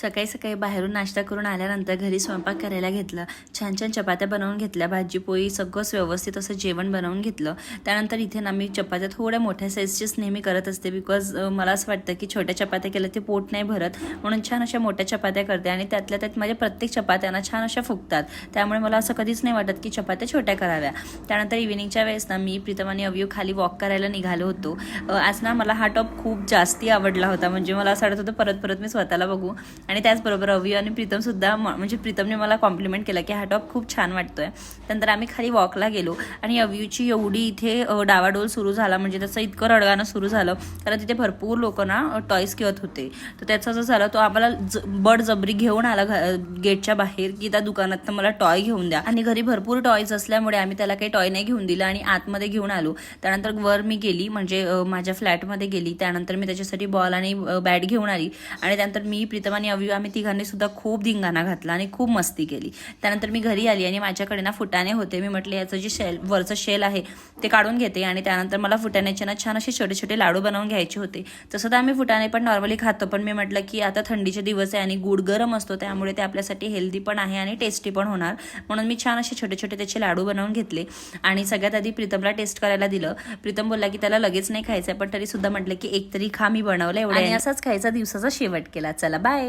सकाळी सकाळी बाहेरून नाश्ता करून आल्यानंतर घरी स्वयंपाक करायला घेतला. छान छान चपात्या बनवून घेतल्या, भाजी पोळी सगळंच व्यवस्थित असं जेवण बनवून घेतलं. त्यानंतर इथे ना मी चपात्या थोड्या मोठ्या साईजचीच नेहमी करत असते, बिकॉज मला असं वाटतं की छोट्या चपात्या केल्या ते पोट नाही भरत, म्हणून छान अशा मोठ्या चपात्या करते आणि त्यातल्या त्यात माझ्या प्रत्येक चपात्यांना छान अशा फुगतात. त्यामुळे मला असं कधीच नाही वाटत की चपात्या छोट्या कराव्या. त्यानंतर इव्हिनिंगच्या वेळेस ना मी प्रीतम आणि अवयव खाली वॉक करायला निघालो होतो. आज ना मला हा टॉप खूप जास्ती आवडला होता, म्हणजे मला असं वाटत होतं परत परत मी स्वतःला बघू. आणि त्याचबरोबर अवयव आणि प्रीतमसुद्धा, म्हणजे प्रीतमने मला कॉम्प्लिमेंट केलं की हा टॉप खूप छान वाटतोय. त्यानंतर आम्ही खाली वॉकला गेलो आणि अवयूची एवढी इथे डावाडोल सुरू झाला, म्हणजे त्याचं इतकं रडगाणं सुरू झालं, कारण तिथे भरपूर लोक ना टॉयज खेळत होते. तर त्याचं असं झालं, तो आम्हाला बळजबरी घेऊन आला गेटच्या बाहेर की त्या दुकानात मला टॉय घेऊन द्या. आणि घरी भरपूर टॉयज असल्यामुळे आम्ही त्याला काही टॉय नाही घेऊन दिलं आणि आतमध्ये घेऊन आलो. त्यानंतर वर मी गेली, म्हणजे माझ्या फ्लॅटमध्ये गेली. त्यानंतर मी त्याच्यासाठी बॉल आणि बॅट घेऊन आली आणि त्यानंतर मी प्रीतम आणि अवयव आम्ही तिघांनी सुद्धा खूप धिंगाणा घातला आणि खूप मस्ती केली. त्यानंतर मी घरी आली आणि माझ्याकडे ना फुटाणे होते. मी म्हटले याचं जे वरचं शेल आहे ते काढून घेते आणि त्यानंतर मला फुटाण्याचे ना छान असे छोटे छोटे लाडू बनवून घ्यायचे होते. तसं तर आम्ही फुटाणे पण नॉर्मली खातो, पण मी म्हटलं की आता थंडीचे दिवस आहे आणि गुड गरम असतो, त्यामुळे ते आपल्यासाठी हेल्दी पण आहे आणि टेस्टी पण होणार, म्हणून मी छान असे छोटे छोटे त्याचे लाडू बनवून घेतले आणि सगळ्यात आधी प्रीतमला टेस्ट करायला दिलं. प्रीतम बोलला की त्याला लगेच नाही खायचं, पण तरी सुद्धा म्हटलं की एक तरी खा, मी बनवलं एवढं, आणि असाच खायचा दिवसाचा शेवट केला. चला बाय.